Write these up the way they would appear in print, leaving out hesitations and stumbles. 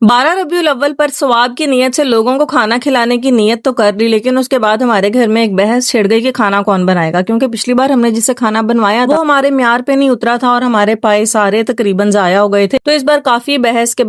12 रबीउल अव्वल पर सवाब की नीयत से लोगों को खाना खिलाने की नीयत तो कर ली, लेकिन उसके बाद हमारे घर में एक बहस छिड़ गई कि खाना कौन बनाएगा, क्योंकि पिछली बार हमने जिससे खाना बनवाया था वो हमारे म्यार पे नहीं उतरा था और हमारे पाए सारे तकरीबन जाया हो गए थे। तो इस बार काफी बहस के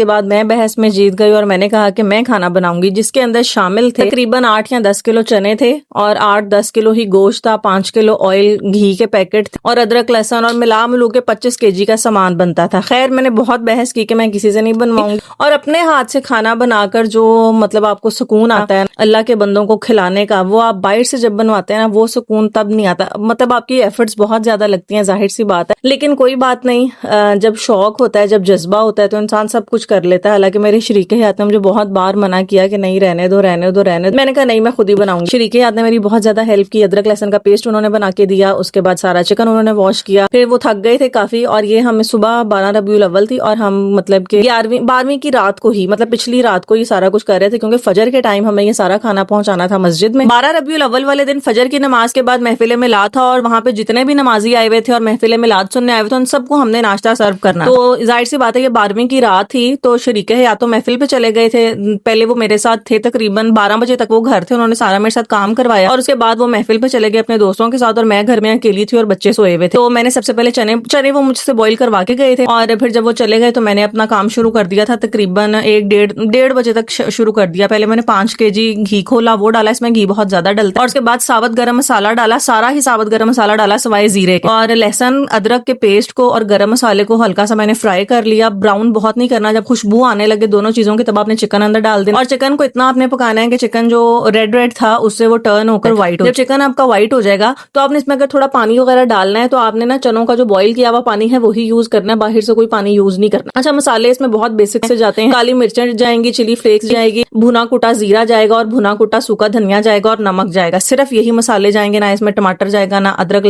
बाद मैं बहस में जीत गई और मैंने कहा कि मैं खाना बनाऊंगी, जिसके अंदर शामिल थे तकरीबन 8 या 10 किलो चने थे और 8-10 किलो ही गोश्त था, 5 किलो ऑयल घी के पैकेट थे और अदरक लहसुन और मिला मिलू के 25 केजी का सामान बनता था। खैर मैंने बहुत बहस की कि मैं किसी से नहीं बनवाऊंगी और अपने हाथ से खाना बनाकर जो मतलब आपको सुकून आता है अल्लाह के बंदों को खिलाने का, वो आप बाहर से जब बनवाते हैं ना वो सुकून तब नहीं आता। मतलब आपकी एफर्ट्स बहुत ज्यादा लगती हैं, जाहिर सी बात है, लेकिन कोई बात नहीं, जब शौक होता है, जब जज्बा होता है तो इंसान सब कुछ कर लेता है। हालांकि मेरे शरीके हयात ने मुझे बहुत बार मना किया कि नहीं रहने दो रहने दो रहने दो, मैंने कहा नहीं मैं खुद ही बनाऊंगी। शरीके हयात ने मेरी बहुत ज्यादा हेल्प की, अदरक लहसुन का पेस्ट उन्होंने बना के दिया, उसके बाद सारा चिकन उन्होंने वॉश किया, फिर वो थक गए थे काफी और ये हमें सुबह 12 रबीउल अव्वल थी और हम मतलब कि 11वीं की रात को ही, मतलब पिछली रात को ये सारा कुछ कर रहे थे, क्योंकि फजर के टाइम हमें ये सारा खाना पहुंचाना था मस्जिद में। 12 रबीउल अव्वल वाले दिन फजर की नमाज के बाद महफिल मिलाद था और वहां पे जितने भी नमाजी आए हुए थे और महफिल मिलाद सुनने आए हुए थे उन सबको हमने नाश्ता सर्व करना। तो जाहिर सी बात है कि 12वीं की रात थी तो शरीके या तो महफिल पे चले गए थे, पहले वो मेरे साथ थे, तकरीबन 12 बजे तक वो घर थे, उन्होंने सारा मेरे साथ काम करवाया और उसके बाद वो महफिल पे चले गए अपने दोस्तों के साथ और मैं घर में अकेली थी और बच्चे सोए हुए थे। तो मैंने सबसे पहले चने वो मुझसे बॉईल करवा के गए थे और फिर जब वो चले गए तो मैंने अपना काम शुरू कर दिया था, तकरीबन 1-1:30 बजे तक शुरू कर दिया। पहले मैंने 5 केजी घी खोला, वो डाला, इसमें घी बहुत ज्यादा डलता है, और उसके बाद साबुत गरम मसाला डाला, सारा ही साबुत गरम मसाला डाला सिवाय जीरे के, और लहसुन अदरक के पेस्ट को और गरम मसाले को हल्का सा मैंने फ्राई कर लिया। ब्राउन बहुत नहीं करना, जब खुशबू आने लगे दोनों चीजों की तब आपने चिकन अंदर डाल देना और चिकन को इतना आपने पकाना है कि चिकन जो रेड था उससे वो टर्न होकर व्हाइट हो। जब चिकन आपका व्हाइट हो जाएगा तो आपने इसमें अगर थोड़ा पानी वगैरह डालना है तो आपने ना चनों का जो बॉईल किया हुआ पानी है वही यूज करना है, बाहर से कोई पानी यूज नहीं करना। अच्छा, मसाले इसमें बहुत बेसिक से जाते हैं, काली मिर्चें जाएंगी, चिली फ्लेक्स जाएगी, भुना कुटा जीरा जाएगा और भुना कुटा सूखा धनिया जाएगा और नमक जाएगा, सिर्फ यही मसाले जाएंगे, ना इसमें टमाटर जाएगा, ना अदरक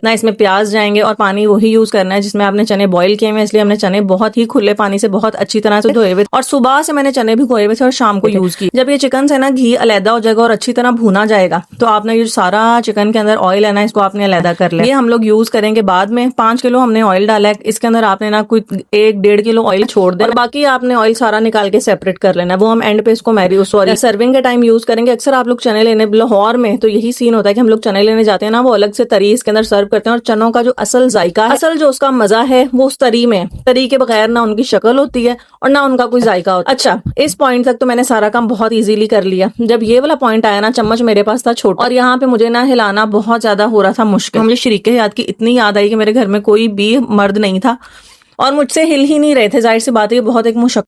ना इसमें प्याज जाएंगे, और पानी वही यूज करना है जिसमें आपने चने बॉईल किए हुए, इसलिए हमने चने बहुत ही खुले पानी से बहुत अच्छी तरह से धोए हुए और सुबह से मैंने चने भी धोए हुए थे और शाम को यूज की। जब ये चिकन से ना घी अलहदा हो जाएगा और अच्छी तरह भुना जाएगा तो आपने ये सारा चिकन के अंदर ऑयल है ना इसको आपने अलहदा कर लिया, ये हम लोग यूज करेंगे बाद में। 5 किलो हमने ऑयल डाला है, इसके अंदर आपने ना कोई 1-1.5 किलो ऑयल छोड़ देना, बाकी आपने ऑयल सारा निकाल के सेपरेट कर लेना, वो हम एंड पे इसको सर्विंग के टाइम यूज करेंगे। अक्सर आप लोग चने लेने लाहौर में तो यही सीन होता है कि हम लोग चने लेने जाते हैं ना, वो अलग से तरी इसके अंदर सर्व करते हैं और चनों का जो असल जायका है, असल जो उसका मजा है वो उस तरी में, तरी के बगैर ना उनकी शक्ल होती है और ना उनका कोई जायका होता है। अच्छा, इस पॉइंट तक तो मैंने सारा काम बहुत इजीली कर लिया। जब ये वाला पॉइंट आया ना, चम्मच मेरे पास था छोटा और यहाँ पे मुझे ना हिलाना बहुत ज्यादा हो रहा था मुश्किल, मुझे शरीके हयात की इतनी याद आई कि मेरे घर में कोई भी मर्द नहीं था और मुझसे हिल ही नहीं रहे थे। जाहिर सी बात है बहुत एक मुश्किल